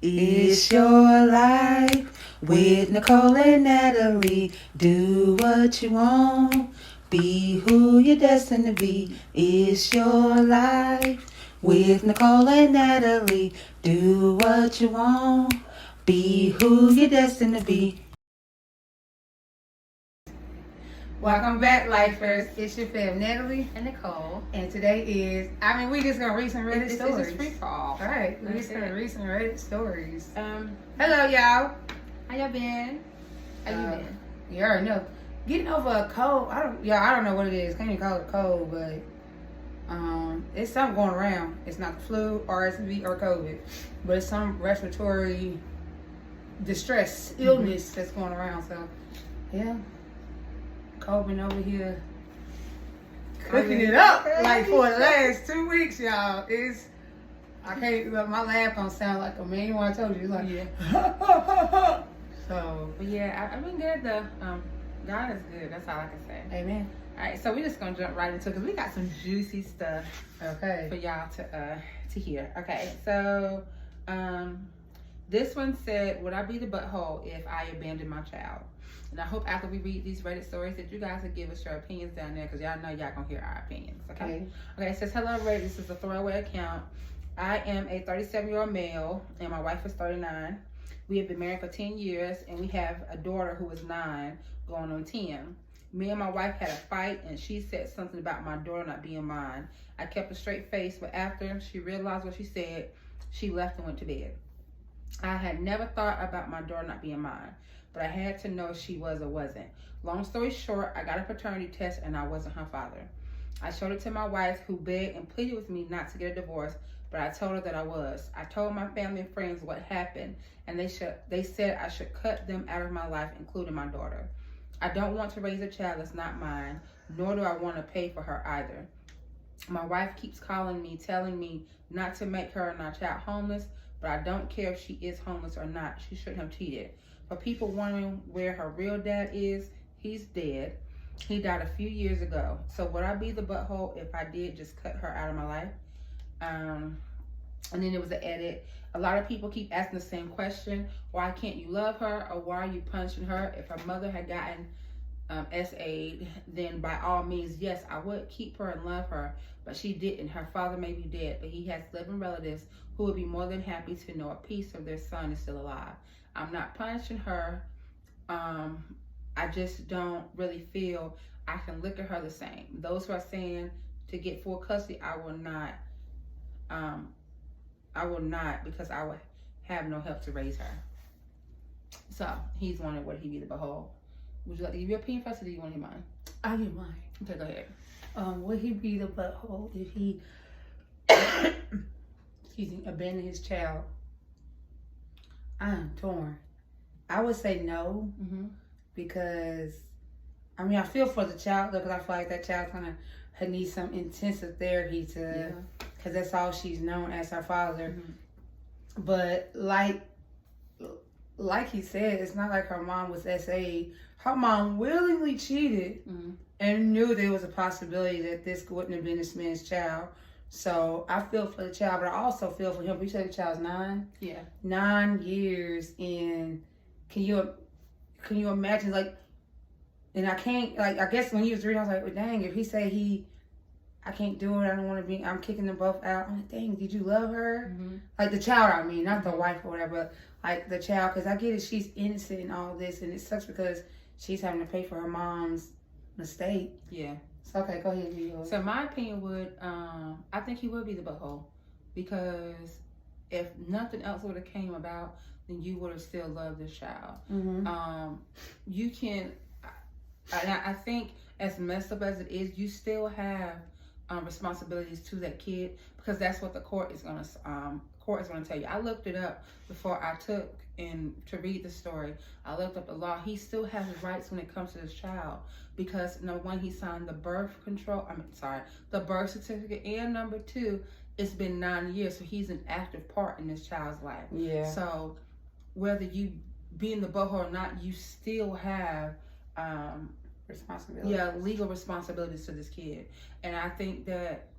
It's your life with Nicole and Natalie. Do what you want. Be who you're destined to be. It's your life with Nicole and Natalie. Do what you want. Be who you're destined to be. Welcome back, Lifers. It's your fam, Natalie. And Nicole. And today is, we just gonna read some Reddit stories. This is free for all. All right, we just gonna read some Reddit stories. Hello, y'all. How y'all been? How you been? You already know. Getting over a cold. I don't know what it is. Can't even call it a cold, but it's something going around. It's not the flu, RSV, or COVID, but it's some respiratory distress, illness that's going around. So, yeah. Cole been over here cooking it up like for the last 2 weeks, y'all. I can't. My laugh gonna sound like a man. What I told you, it's like yeah. So, but yeah, I've been good though. God is good. That's all I can say. Amen. All right, so we're just gonna jump right into it because we got some juicy stuff. Okay. For y'all to hear. Okay, so this one said, "Would I be the butthole if I abandoned my child?" And I hope after we read these Reddit stories that you guys will give us your opinions down there because y'all know y'all gonna hear our opinions, okay? Okay, it says, "Hello Reddit, this is a throwaway account. I am a 37-year-old male and my wife is 39. We have been married for 10 years and we have a daughter who is 9 going on 10. Me and my wife had a fight and she said something about my daughter not being mine. I kept a straight face, but after she realized what she said, she left and went to bed. I had never thought about my daughter not being mine, but I had to know if she was or wasn't. Long story short, I got a paternity test and I wasn't her father. I showed it to my wife who begged and pleaded with me not to get a divorce, but I told her that I was. I told my family and friends what happened and they said I should cut them out of my life, including my daughter. I don't want to raise a child that's not mine, nor do I want to pay for her either. My wife keeps calling me, telling me not to make her and our child homeless, but I don't care if she is homeless or not. She shouldn't have cheated. For people wondering where her real dad is, he's dead. He died a few years ago. So would I be the butthole if I did just cut her out of my life?" And then there was an edit. "A lot of people keep asking the same question. Why can't you love her? Or why are you punishing her? If her mother had gotten SA'd, then by all means, yes, I would keep her and love her. But she didn't. Her father may be dead, but he has living relatives who would be more than happy to know a piece of their son is still alive. I'm not punishing her. I just don't really feel I can look at her the same. Those who are saying to get full custody, I will not because I would have no help to raise her." So he's wondering would he be the butthole. Would you like to give your opinion first or do you want to hear mine? I'll give mine. Okay, go ahead. Would he be the butthole if he abandoned his child? I'm torn. I would say no, because I feel for the child because I feel like that child needs some intensive therapy because that's all she's known as her father. But like he said, it's not like her mom was SA. Her mom willingly cheated and knew there was a possibility that this wouldn't have been this man's child. So I feel for the child, but I also feel for him. You said the child's 9? Yeah. 9 years in. Can you imagine, and I can't, I guess when he was 3, I was like, well, dang, if he say I can't do it, I don't want to be, I'm kicking them both out. I'm like, dang, did you love her? Like the child, not the wife or whatever, but like the child, because I get it, she's innocent in all this, and it sucks because she's having to pay for her mom's mistake. Yeah. So, okay, go ahead. So my opinion would, I think he would be the butthole because if nothing else would have came about, then you would have still loved this child. You can, I think as messed up as it is, you still have responsibilities to that kid because that's what the court is gonna tell you. I looked it up before I took to read the story. I looked up the law. He still has rights when it comes to this child because number 1, he signed the birth certificate, and number 2, it's been 9 years, so he's an active part in this child's life. Yeah. So whether you be in the butthole or not, you still have responsibility. Yeah, legal responsibilities to this kid. And I think that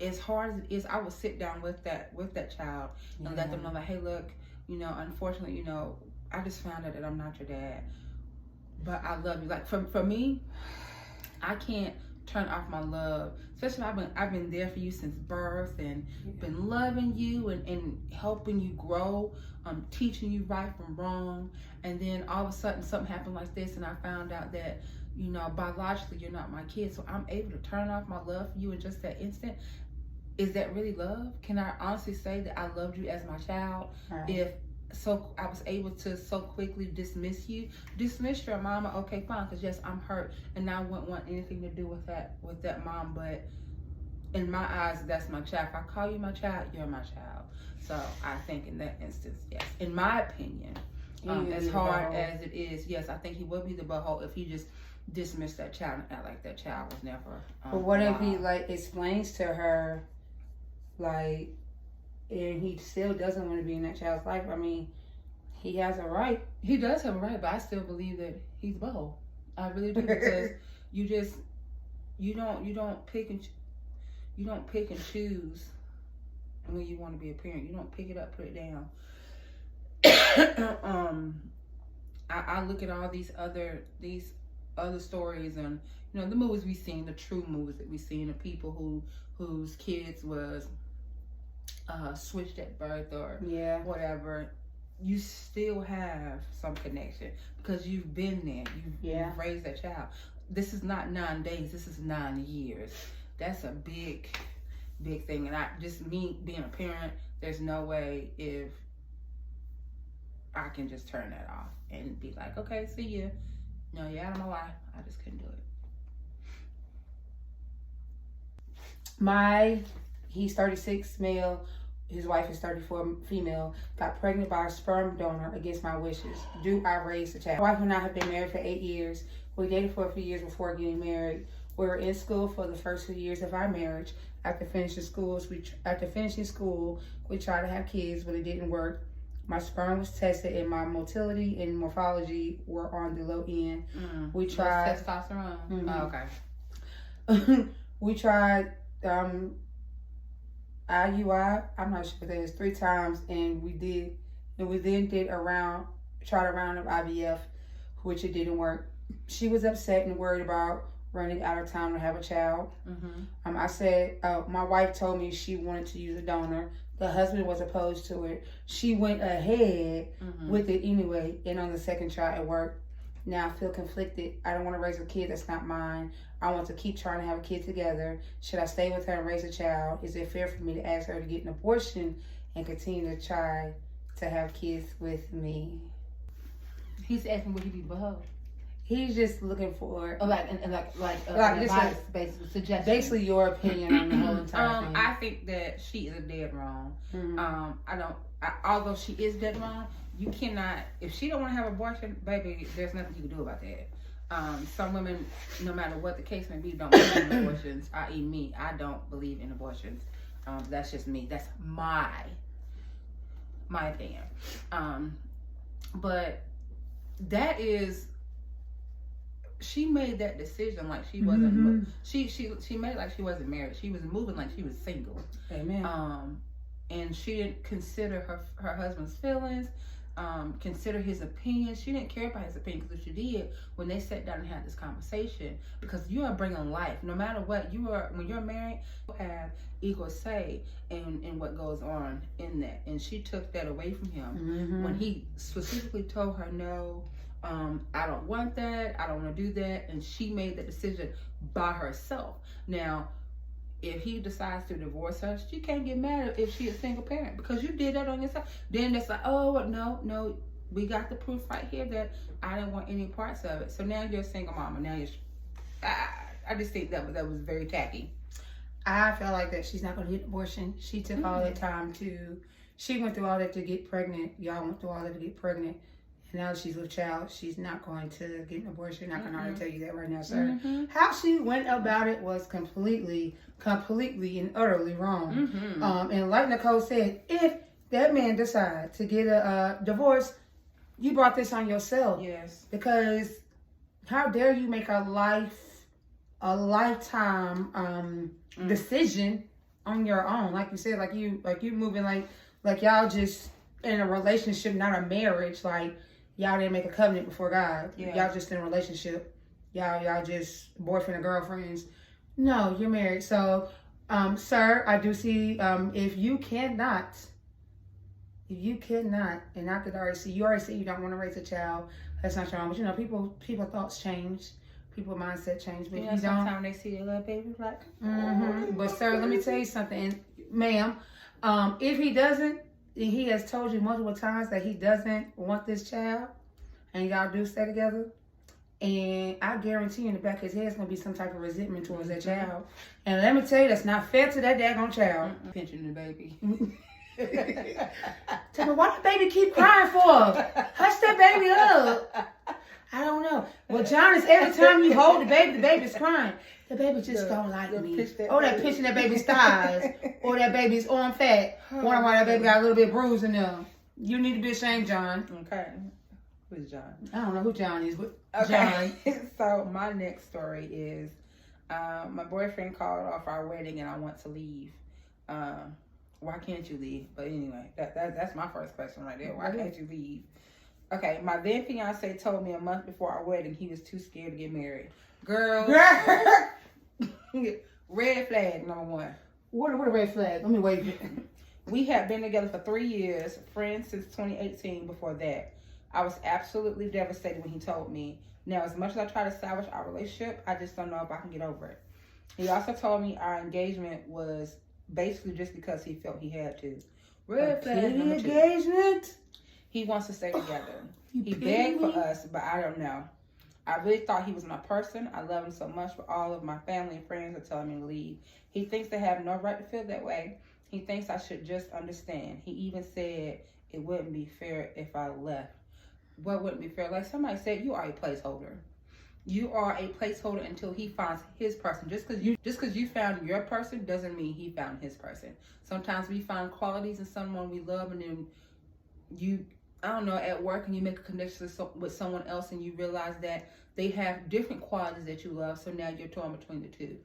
as hard as it is, I would sit down with that child and let them know, like, hey, look, unfortunately, I just found out that I'm not your dad, but I love you. Like for me, I can't turn off my love, especially I've been there for you since birth and been loving you and helping you grow, teaching you right from wrong, and then all of a sudden something happened like this, and I found out that biologically you're not my kid, so I'm able to turn off my love for you in just that instant. Is that really love? Can I honestly say that I loved you as my child? Right. If so, I was able to so quickly dismiss your mama. Okay, fine, because yes, I'm hurt, and I wouldn't want anything to do with that mom. But in my eyes, that's my child. If I call you my child, you're my child. So I think in that instance, yes, in my opinion, as hard as it is, yes, I think he would be the butthole if he just dismissed that child and act like that child was never. But what if he explains to her, and he still doesn't want to be in that child's life? I mean, he has a right. He does have a right, but I still believe that he's the butthole. I really do, because you don't pick and choose when you want to be a parent. You don't pick it up, put it down. I look at all these other stories, and the movies we've seen, the true movies that we've seen of people whose kids was switched at birth or whatever. You still have some connection because you've been there. You've raised that child. This is not 9 days. This is 9 years. That's a big thing. And me being a parent, there's no way if I can just turn that off and be like, okay, see you. No, you're out of my life. I just couldn't do it. He's 36 male. His wife is 34 female. Got pregnant by a sperm donor against my wishes. Do I raise the child? My wife and I have been married for 8 years. We dated for a few years before getting married. We were in school for the first few years of our marriage. After finishing school, we tried to have kids, but it didn't work. My sperm was tested, and my motility and morphology were on the low end. We tried testosterone. Mm-hmm. Oh, okay. We tried IUI. I'm not sure what that is. 3 times, and we then tried a round of IVF, which it didn't work. She was upset and worried about running out of time to have a child. I said, my wife told me she wanted to use a donor. The husband was opposed to it. She went ahead with it anyway, and on the second try it worked. Now I feel conflicted. I don't want to raise a kid that's not mine. I want to keep trying to have a kid together. Should I stay with her and raise a child? Is it fair for me to ask her to get an abortion and continue to try to have kids with me? He's asking would he be butthole? He's just looking for advice, basically suggestion. Basically, your opinion on the whole entire thing. I think that she is dead wrong. Although she is dead wrong, you cannot. If she don't want to have an abortion, baby, there's nothing you can do about that. Some women, no matter what the case may be, don't believe in abortions. I.e., me, I don't believe in abortions. That's just me. That's my opinion. But that is. She made that decision like she wasn't. She made it like she wasn't married. She was moving like she was single. Amen. And she didn't consider her husband's feelings. Consider his opinion. She didn't care about his opinion, because if she did, when they sat down and had this conversation, because you are bringing life. No matter what when you're married, you have equal say in what goes on in that. And she took that away from him when he specifically told her no. I don't want that. I don't want to do that. And she made that decision by herself. Now, if he decides to divorce her, she can't get mad if she's a single parent, because you did that on yourself. Then it's like, oh, no, we got the proof right here that I didn't want any parts of it. So now you're a single mama. Now I just think that was very tacky. I feel like that she's not going to get an abortion. She took all that time she went through all that to get pregnant. Y'all went through all that to get pregnant. Now she's with child, she's not going to get an abortion. I can already tell you that right now, sir. How she went about it was completely and utterly wrong. And like Nicole said, if that man decides to get a divorce, you brought this on yourself. Yes. Because how dare you make a lifetime decision on your own. Like you said, like you moving like y'all just in a relationship, not a marriage. Like y'all didn't make a covenant before God. Yeah. Y'all just in a relationship. Y'all just boyfriend and girlfriends. No, you're married. So, sir, I do see if you cannot, and not that you already see you don't want to raise a child. That's not wrong. But you know, people thoughts change. People mindset change. But You know, you don't. sometimes they see a little baby like. But sir, let me tell you something, and ma'am. If he doesn't, he has told you multiple times that he doesn't want this child, and y'all do stay together. And I guarantee in the back of his head is gonna be some type of resentment towards that child. And let me tell you, that's not fair to that daggone child. Pinching the baby. Tell me, why the baby keep crying for? Hush that baby up. I don't know. Well, John, is every time you hold the baby's crying. The baby just don't like me. That pinching that baby's thighs. Or that baby's arm fat. Wonder why that baby got a little bit bruised in there. You need to be ashamed, John. Okay. Who's John? I don't know who John is, but okay. John. So my next story is my boyfriend called off our wedding and I want to leave. Why can't you leave? But anyway, that's my first question right there. Why can't you leave? Okay, my then fiance told me a month before our wedding he was too scared to get married. Girl. Red flag number one. What a red flag? Let me wait. We had been together for 3 years, friends since 2018 before that. I was absolutely devastated when he told me. Now, as much as I try to salvage our relationship, I just don't know if I can get over it. He also told me our engagement was basically just because he felt he had to. Red flag number two. Engagement? He wants to stay together. He begged for us, but I don't know. I really thought he was my person. I love him so much, but all of my family and friends are telling me to leave. He thinks they have no right to feel that way. He thinks I should just understand. He even said it wouldn't be fair if I left. What wouldn't be fair? Like somebody said, you are a placeholder. You are a placeholder until he finds his person. Just because you found your person doesn't mean he found his person. Sometimes we find qualities in someone we love, and then you, I don't know, at work, and you make a connection with someone else, and you realize that they have different qualities that you love. So now you're torn between the two.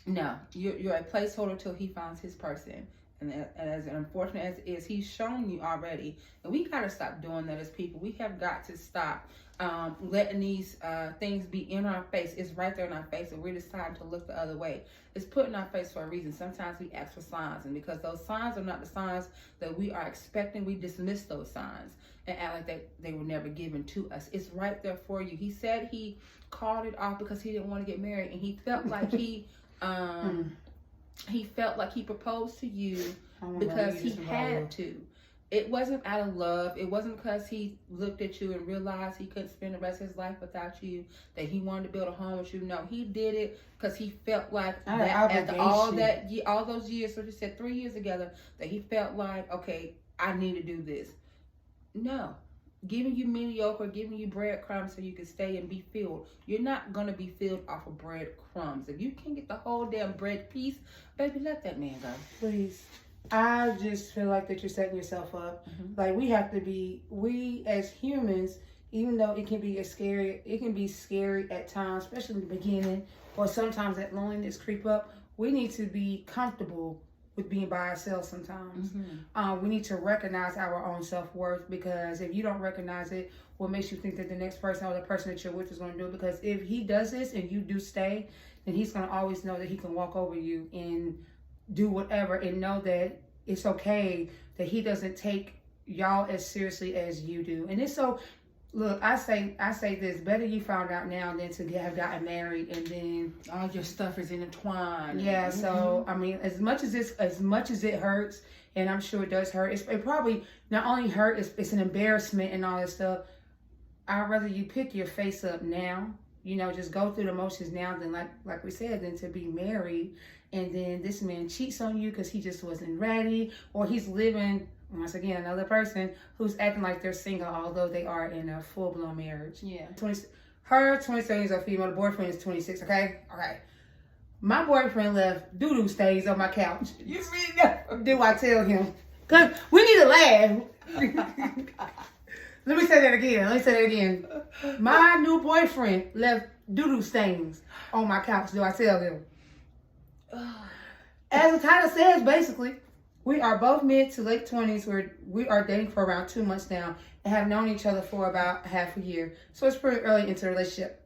No, you're a placeholder till he finds his person. And as unfortunate as it is, he's shown you already. And we got to stop doing that as people. We have got to stop letting these things be in our face. It's right there in our face, and we're deciding to look the other way. It's put in our face for a reason. Sometimes we ask for signs, and because those signs are not the signs that we are expecting, we dismiss those signs and act like they were never given to us. It's right there for you. He said he called it off because he didn't want to get married, and he felt like he felt like he proposed to you because he had to. It wasn't out of love. It wasn't because he looked at you and realized he couldn't spend the rest of his life without you, that he wanted to build a home with you. No, he did it because he felt like that after all those years, so you said 3 years together, that he felt like, okay, I need to do this. No. Giving you mediocre, giving you breadcrumbs so you can stay and be filled. You're not going to be filled off of breadcrumbs. If you can't get the whole damn bread piece, baby, let that man go. Please. I just feel like that you're setting yourself up. Mm-hmm. Like we as humans, even though it can be scary at times, especially in the beginning, or sometimes that loneliness creep up. We need to be comfortable with being by ourselves sometimes. Mm-hmm. We need to recognize our own self-worth, because if you don't recognize it, what makes you think that the next person or the person that you're with is going to do it? Because if he does this and you do stay, then he's going to always know that he can walk over you and do whatever, and know that it's okay, that he doesn't take y'all as seriously as you do. And it's so, look, I say this, better you found out now than to have gotten married and then all your stuff is intertwined. Yeah, mm-hmm. So I mean, as much as it hurts, and I'm sure it does hurt, it probably not only hurt, it's an embarrassment and all that stuff. I'd rather you pick your face up now, just go through the motions now than like we said, than to be married and then this man cheats on you because he just wasn't ready, or he's living, once again, another person who's acting like they're single, although they are in a full-blown marriage. Yeah. Her 27 years old female, the boyfriend is 26, okay? Okay. My boyfriend left doo-doo stains on my couch. You mean that? Do I tell him? Because we need to laugh. Let me say that again. My new boyfriend left doo-doo stains on my couch. Do I tell him? As the title says, basically, we are both mid to late 20s. We are dating for around 2 months now and have known each other for about half a year. So it's pretty early into the relationship.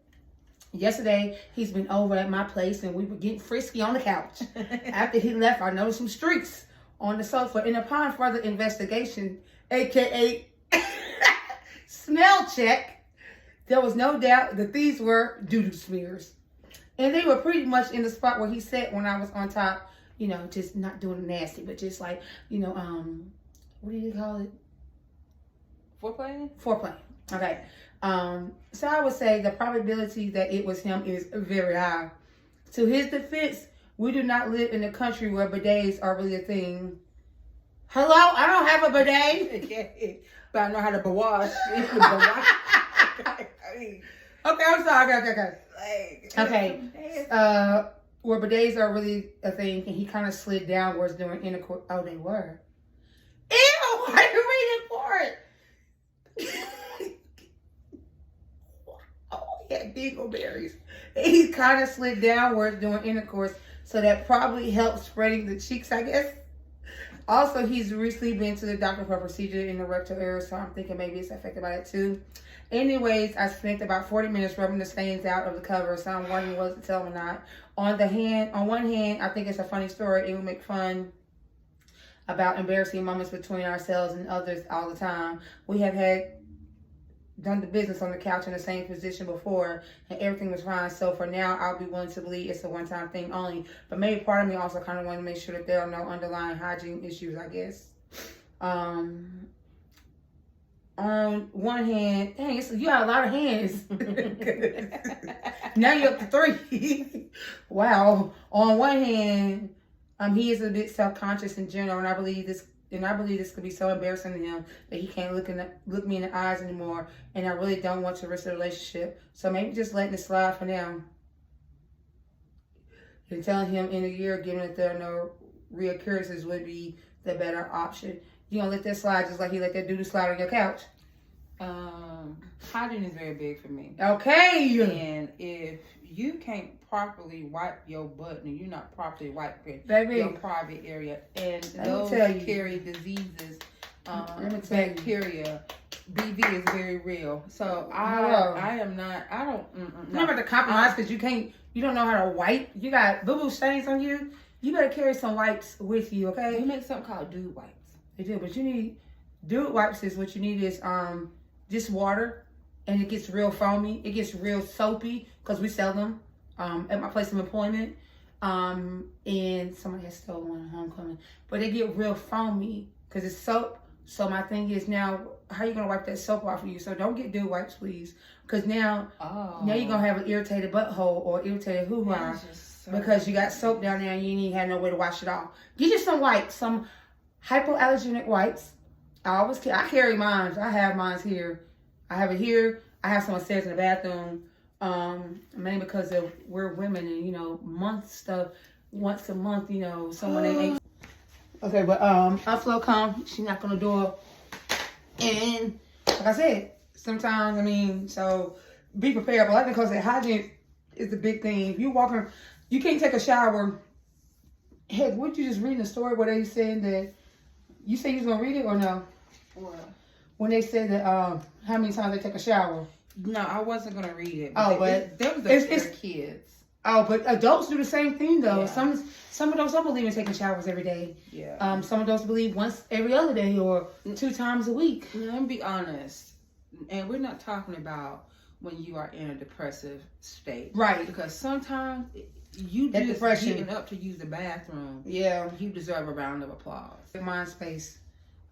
Yesterday, he's been over at my place and we were getting frisky on the couch. After he left, I noticed some streaks on the sofa. And upon further investigation, aka smell check, there was no doubt that these were doo-doo smears. And they were pretty much in the spot where he sat when I was on top, you know, just not doing nasty, but just like, you know, what do you call it? Foreplay? Foreplay. Okay. So I would say the probability that it was him is very high. To his defense, we do not live in a country where bidets are really a thing. Hello? I don't have a bidet. But I know how to wash. Okay, I'm sorry. Okay. Where bidets are really a thing, and he kind of slid downwards during intercourse. Oh, they were. Ew! Why are you reading for it? Oh, yeah, dingleberries. He kind of slid downwards during intercourse, so that probably helped spreading the cheeks, I guess. Also, he's recently been to the doctor for a procedure in the rectal area, so I'm thinking maybe it's affected by that too. Anyways, I spent about 40 minutes rubbing the stains out of the cover, so I'm wondering whether to tell him or not. On one hand, I think it's a funny story. It will make fun about embarrassing moments between ourselves and others all the time. We have done the business on the couch in the same position before, and everything was fine. So for now, I'll be willing to believe it's a one-time thing only. But maybe part of me also kind of want to make sure that there are no underlying hygiene issues, I guess. On one hand, dang, you got a lot of hands. Now you're up to 3. Wow. On one hand, he is a bit self-conscious in general, and I believe this could be so embarrassing to him that he can't look me in the eyes anymore, and I really don't want to risk the relationship. So maybe just letting it slide for now. And telling him in a year, given that there are no reoccurrences, would be the better option. You gonna let that slide just like he let that dude slide on your couch? Hygiene is very big for me. Okay. And if you can't properly wipe your butt and you're not properly wiping Baby, your private area, and those carry diseases, bacteria, BV is very real. So I don't. Remember to compromise because you don't know how to wipe. You got boo-boo stains on you. You better carry some wipes with you, okay? We make something called dude wipes. They do, but you need dude wipes. Is what you need is just water, and it gets real foamy. It gets real soapy because we sell them at my place of employment. And somebody has stolen one at homecoming, but they get real foamy because it's soap. So my thing is now, how you gonna wipe that soap off of you? So don't get dude wipes, please, because now you're gonna have an irritated butthole or irritated hoo-ha because you got soap down there and you ain't had no way to wash it off. Get you some wipes, some hypoallergenic wipes. I carry mine. I have mine here. I have it here. I have some upstairs in the bathroom. Mainly because we're women and, you know, once a month, you know, someone ain't. Okay, but Upflow come, she knocked on the door. And like I said, sometimes, so be prepared. But like because hygiene is the big thing. If you walking, you can't take a shower. Heck, what you just reading the story where they said that, you say you was gonna read it or no? What? When they said that how many times they take a shower. No, I wasn't gonna read it. But there was their kids. Oh, but adults do the same thing though. Yeah. Some adults don't believe in taking showers every day. Yeah. Some adults believe once every other day or 2 times a week. Let me be honest, and we're not talking about when you are in a depressive state, right? Because sometimes you just depression. getting up to use the bathroom. Yeah. You deserve a round of applause. Mind space.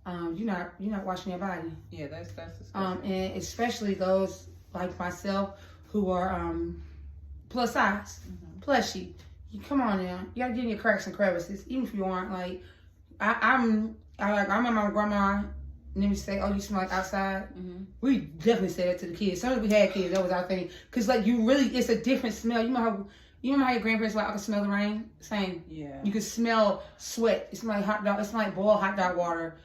You're not washing your body. Yeah, that's disgusting. And especially those like myself who are plus size, plushy. You come on now. You gotta get in your cracks and crevices, even if you aren't like. I remember my grandma. Let me say, "Oh, you smell like outside." Mm-hmm. We definitely said that to the kids. Some of we had kids, that was our thing. Cause like it's a different smell. You remember how your grandparents were like, "I can smell the rain." Same. Yeah. You can smell sweat. It smells like hot dog. It smells like boiled hot dog water,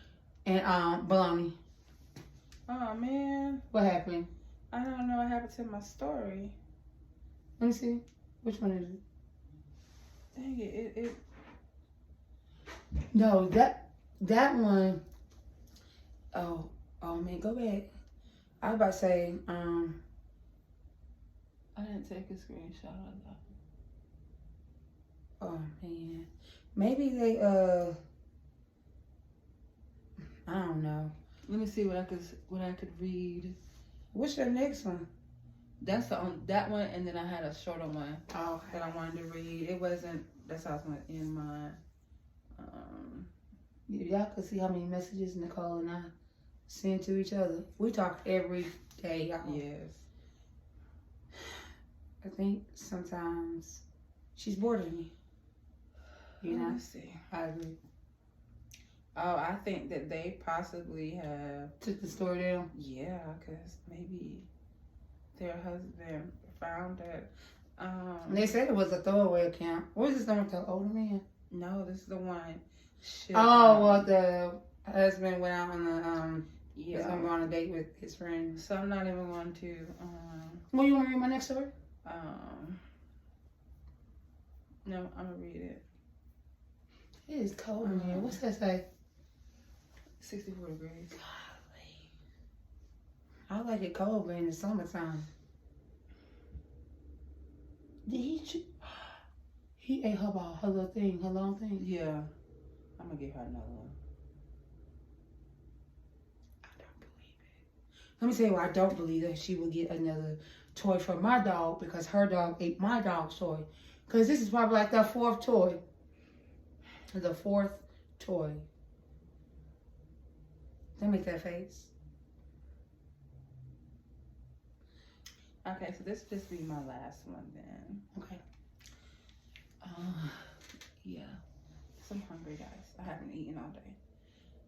and bologna. Oh man. What happened? I don't know what happened to my story. Let me see. Which one is it? Dang it! No, that one. Oh man, go back. I was about to say, I didn't take a screenshot of that. oh man, maybe they I don't know. Let me see what I could read. What's your next one? That's that one, and then I had a shorter one Oh, that I wanted to read. It wasn't. That's how I was gonna end my. Y'all could see how many messages Nicole and I send to each other. We talk every day, y'all. Yes. I think sometimes she's bored of me. You know? Let's see. I agree. Oh, I think that they possibly have. Took the story down. Yeah, because maybe their husband found it. They said it was a throwaway account. What was this one with the older man? No, this is the one. Well, the husband went out on the yeah. was gonna go on a date with his friends. So I'm not even going to. Well, you want to read my next story? No, I'm gonna read it. It is cold in here. What's that say? 64 degrees. I like it cold, but in the summertime. Did he ate her ball, her little thing, her long thing? Yeah. I'm gonna give her another one. I don't believe it. Let me tell you why I don't believe that she would get another toy for my dog, because her dog ate my dog's toy. Because this is probably like the fourth toy. The fourth toy. Don't make that face. Okay, so this will just be my last one then. Okay. Yeah. So I'm hungry, guys. I haven't eaten all day.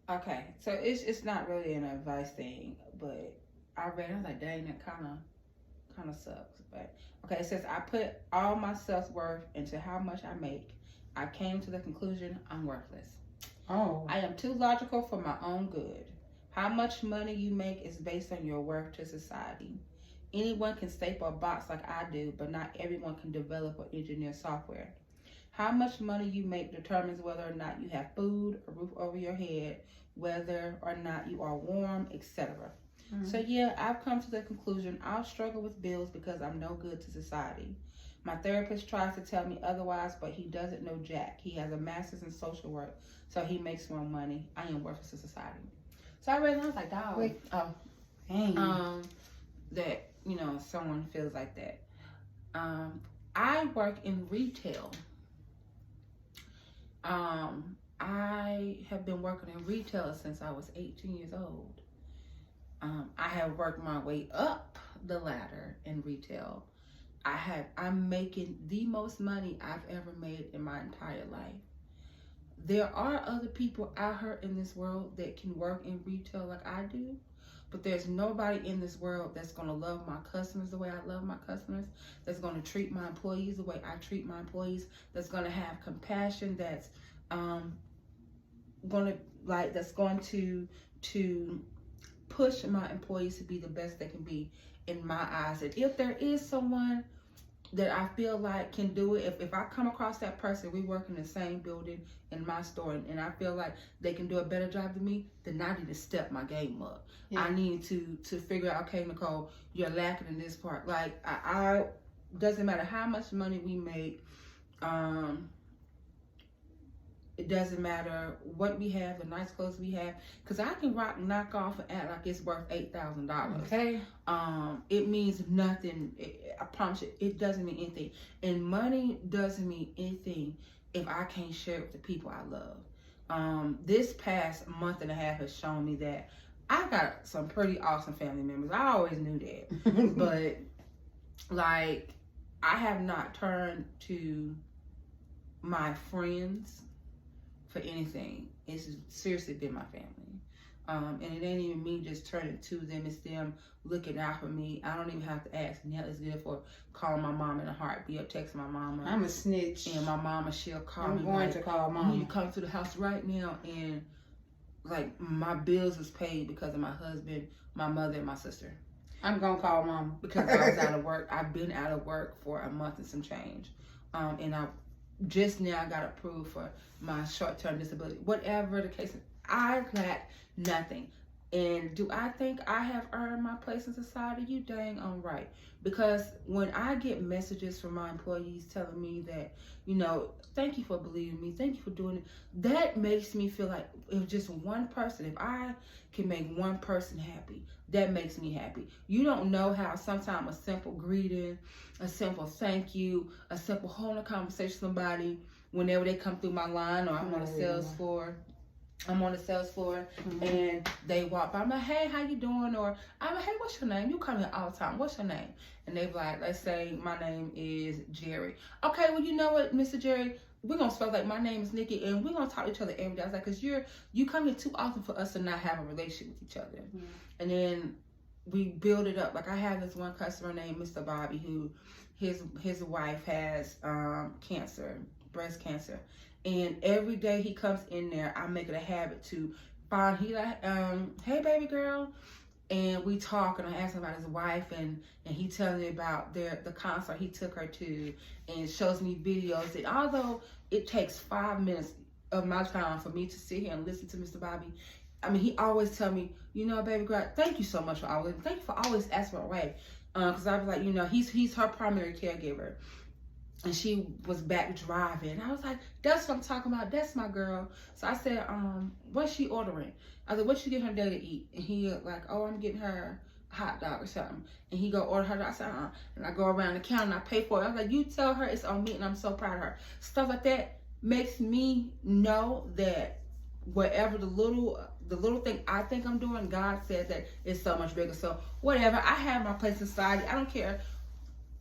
Okay, so it's not really an advice thing, but I read it, I was like, dang, that kind of sucks. But okay, it says, I put all my self-worth into how much I make. I came to the conclusion I'm worthless. Oh. I am too logical for my own good. How much money you make is based on your worth to society. Anyone can staple a box like I do, but not everyone can develop or engineer software. How much money you make determines whether or not you have food, a roof over your head, whether or not you are warm, etc. Mm-hmm. So yeah, I've come to the conclusion I'll struggle with bills because I'm no good to society. My therapist tries to tell me otherwise, but he doesn't know jack. He has a master's in social work, so he makes more money. I am worthless to society. So I read and I was like, dog. Wait. Oh. Dang. That, someone feels like that. I work in retail. I have been working in retail since I was 18 years old. I have worked my way up the ladder in retail. I'm making the most money I've ever made in my entire life. There are other people out here in this world that can work in retail like I do, but there's nobody in this world that's going to love my customers the way I love my customers, that's going to treat my employees the way I treat my employees, that's going to have compassion, that's going to push my employees to be the best they can be in my eyes. And if there is someone that I feel like can do it, if I come across that person, we work in the same building in my store, and I feel like they can do a better job than me, then I need to step my game up. Yeah. I need to figure out, okay, Nicole, you're lacking in this part. Like, I doesn't matter how much money we make, it doesn't matter what we have, the nice clothes we have, because I can knock off and act like it's worth $8,000. Okay. It means nothing. I promise you, it doesn't mean anything. And money doesn't mean anything if I can't share it with the people I love. This past month and a half has shown me that I got some pretty awesome family members. I always knew that. But, like, I have not turned to my friends for anything. It's seriously been my family. And it ain't even me just turning to them, it's them looking out for me. I don't even have to ask. Now it's good for calling my mom in a heartbeat or texting my mama. I'm a snitch. And my mama, she'll call me. I'm going to call mama. You need to come to the house right now. And like, my bills was paid because of my husband, my mother, and my sister. I'm gonna call mama because I was out of work. I've been out of work for a month and some change. And just now got approved for my short-term disability. Whatever the case, I lack nothing. And do I think I have earned my place in society? You dang on right. Because when I get messages from my employees telling me that, thank you for believing me, thank you for doing it, that makes me feel like if just one person, if I can make one person happy, that makes me happy. You don't know how sometimes a simple greeting, a simple thank you, a simple holding a conversation with somebody whenever they come through my line, or I'm on the sales floor. And they walk by. I'm like, hey, how you doing? Or I'm like, hey, what's your name? You come here all the time. What's your name? And they be like, let's say my name is Jerry. Okay, well, you know what, Mr. Jerry? We're going to spell like my name is Nikki, and we're going to talk to each other every day. I was like, because you come here too often for us to not have a relationship with each other. Yeah. And then we build it up. Like I have this one customer named Mr. Bobby, who his wife has cancer, breast cancer. And every day he comes in there, I make it a habit to find, he like, hey baby girl. And we talk, and I ask him about his wife, and he tells me about the concert he took her to, and shows me videos. And although it takes 5 minutes of my time for me to sit here and listen to Mr. Bobby, I mean, he always tell me, baby girl, thank you so much for always, thank you for always asking my way. Because I was like, he's her primary caregiver. And she was back driving. I was like, that's what I'm talking about. That's my girl. So I said, what's she ordering? I was like, what you getting her today to eat? And he like, oh, I'm getting her a hot dog or something. And he go order her. I said, And I go around the counter and I pay for it. I was like, you tell her it's on me, and I'm so proud of her. Stuff like that makes me know that whatever the little thing I think I'm doing, God says that it's so much bigger. So whatever, I have my place in society. I don't care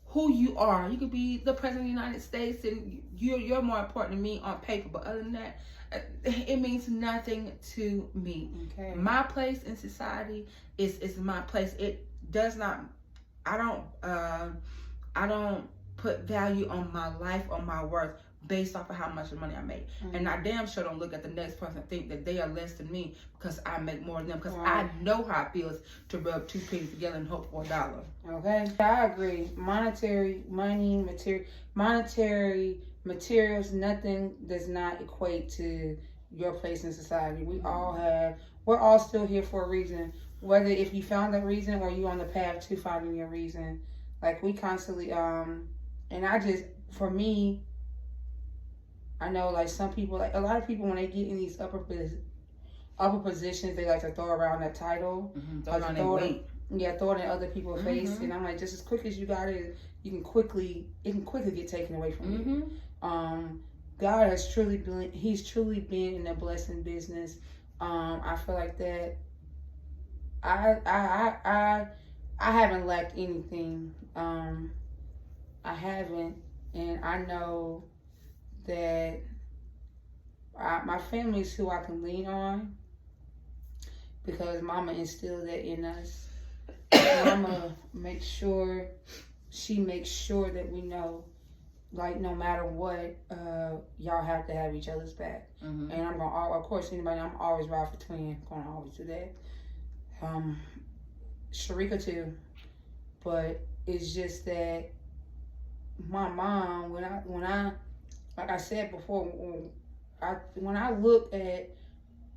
who you are. You could be the president of the United States, and you're more important to me on paper. But other than that, it means nothing to me. Okay. My place in society is my place. It does not. I don't put value on my life or my worth based off of how much money I make. Mm-hmm. And I damn sure don't look at the next person and think that they are less than me because I make more than them. Because I know how it feels to rub two pennies together and hope for a dollar. Okay, I agree. Monetary materials, nothing does not equate to your place in society. We're all still here for a reason. Whether if you found that reason or you on the path to finding your reason. Like we constantly, and for me, I know like some people, like a lot of people when they get in these upper positions, they like to throw around that title. Mm-hmm. Throw it in other people's face. And I'm like, just as quick as you got it, it can quickly get taken away from you. God has truly been in the blessing business. I feel like that I haven't lacked anything. I haven't, and I know that my family is who I can lean on because Mama instilled that in us. Mama makes sure that we know, like, no matter what, y'all have to have each other's back. Mm-hmm. And I'm always ride for twin. I'm gonna always do that. Sharika too, but it's just that my mom, when I like I said before, when I look at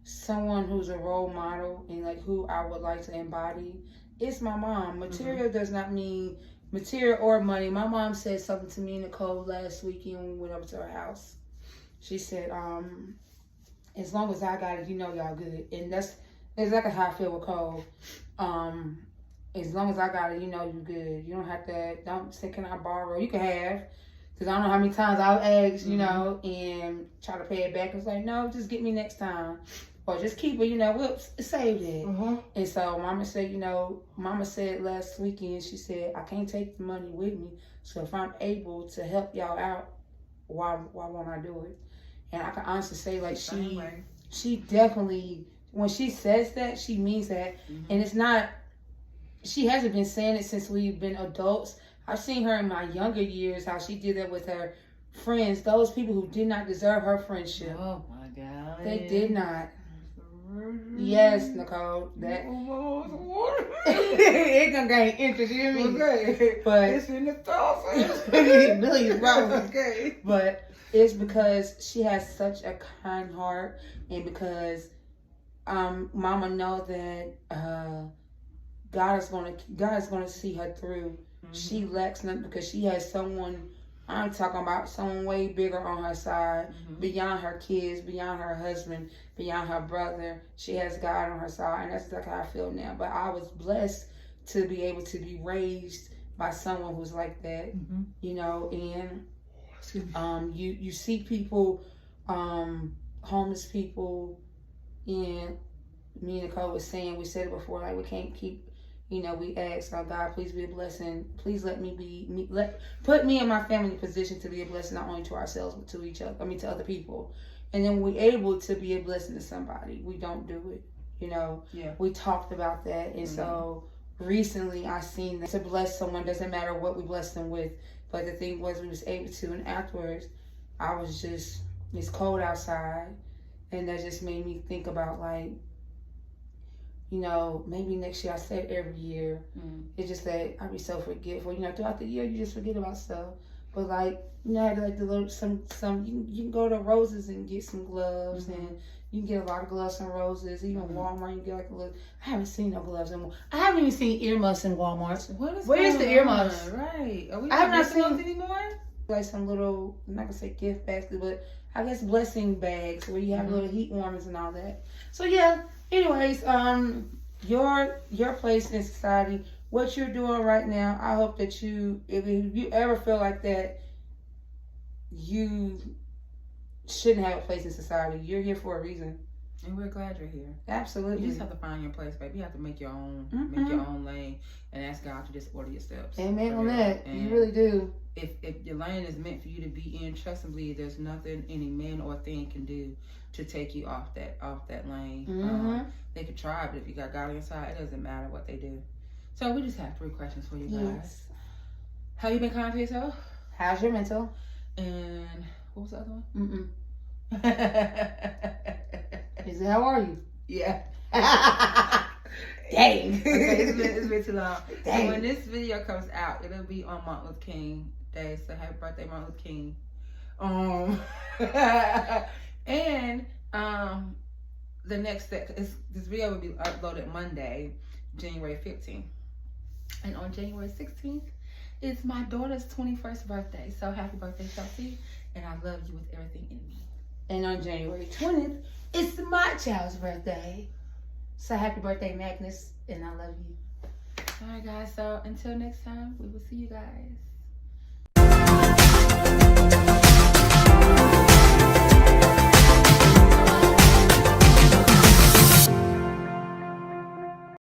someone who's a role model and like who I would like to embody, it's my mom. Material does not mean material or money. My mom said something to me, Nicole, last weekend when we went over to her house. She said, as long as I got it, y'all good. And that's exactly how I feel with Cole. As long as I got it, you good. You don't say, can I borrow? You can have. Because I don't know how many times I'll ask, and try to pay it back. It's like, no, just get me next time. Or just keep it, we'll save it. Mm-hmm. And so Mama said last weekend, she said, I can't take the money with me. So if I'm able to help y'all out, why won't I do it? And I can honestly say, like, she definitely, when she says that, she means that. Mm-hmm. And it's not, she hasn't been saying it since we've been adults. I've seen her in my younger years, how she did that with her friends, those people who did not deserve her friendship. Oh my God. They did not. Yes, Nicole. That it gonna gain interest, you hear me? Okay. But it's in the thoughts. $1 million. Okay. But It's because she has such a kind heart, and because Mama know that God is gonna see her through. Mm-hmm. She lacks nothing because she has someone. I'm talking about someone way bigger on her side, mm-hmm. beyond her kids, beyond her husband, beyond her brother. She has God on her side, and that's exactly how I feel now. But I was blessed to be able to be raised by someone who's like that, mm-hmm. you know. And you see people, homeless people, and me and Nicole was saying, we said it before, like we can't keep. You know, we ask, oh God, please be a blessing. Please let me be, put me and my family in a position to be a blessing, not only to ourselves, but to each other, to other people. And then we're able to be a blessing to somebody. We don't do it, you know. Yeah. We talked about that. And mm-hmm. so recently I seen that to bless someone doesn't matter what we bless them with. But the thing was, we was able to. And afterwards, I was just, it's cold outside. And that just made me think about, like, you know, maybe next year, I said every year, it's just that I be so forgetful. You know, throughout the year, you just forget about stuff. But, like, you know, like the little, you can go to Roses and get some gloves, mm-hmm. and you can get a lot of gloves from Roses. Even mm-hmm. Walmart, you can get like a little, I haven't seen no gloves anymore. I haven't even seen earmuffs in Walmart. Where's the earmuffs? Right. Are we not seen those anymore? Like some little, I'm not going to say gift basket, but I guess blessing bags where you have mm-hmm. little heat warmers and all that. So, yeah. Anyways, your place in society, what you're doing right now, I hope that if you ever feel like that, you shouldn't have a place in society. You're here for a reason. And we're glad you're here. Absolutely. You just have to find your place, baby. You have to make your own, mm-hmm. make your own lane, and ask God to just order your steps. Amen on that. And you really do. If your lane is meant for you to be in, trust and believe there's nothing any man or thing can do to take you off that lane. Mm-hmm. They could try, but if you got God on your side, it doesn't matter what they do. So we just have 3 questions for you guys. Yes. Have you been kind to yourself? How's your mental? And what was the other one? Is it how are you? Yeah. Dang. Okay, it's been too long. Dang. So when this video comes out, it'll be on Martin Luther King Day. So happy birthday, Martin Luther King. And the next step is this video will be uploaded Monday, January 15th. And on January 16th is my daughter's 21st birthday. So happy birthday, Chelsea. And I love you with everything in me. And on January 20th, it's my child's birthday. So happy birthday, Magnus. And I love you. All right, guys. So until next time, we will see you guys.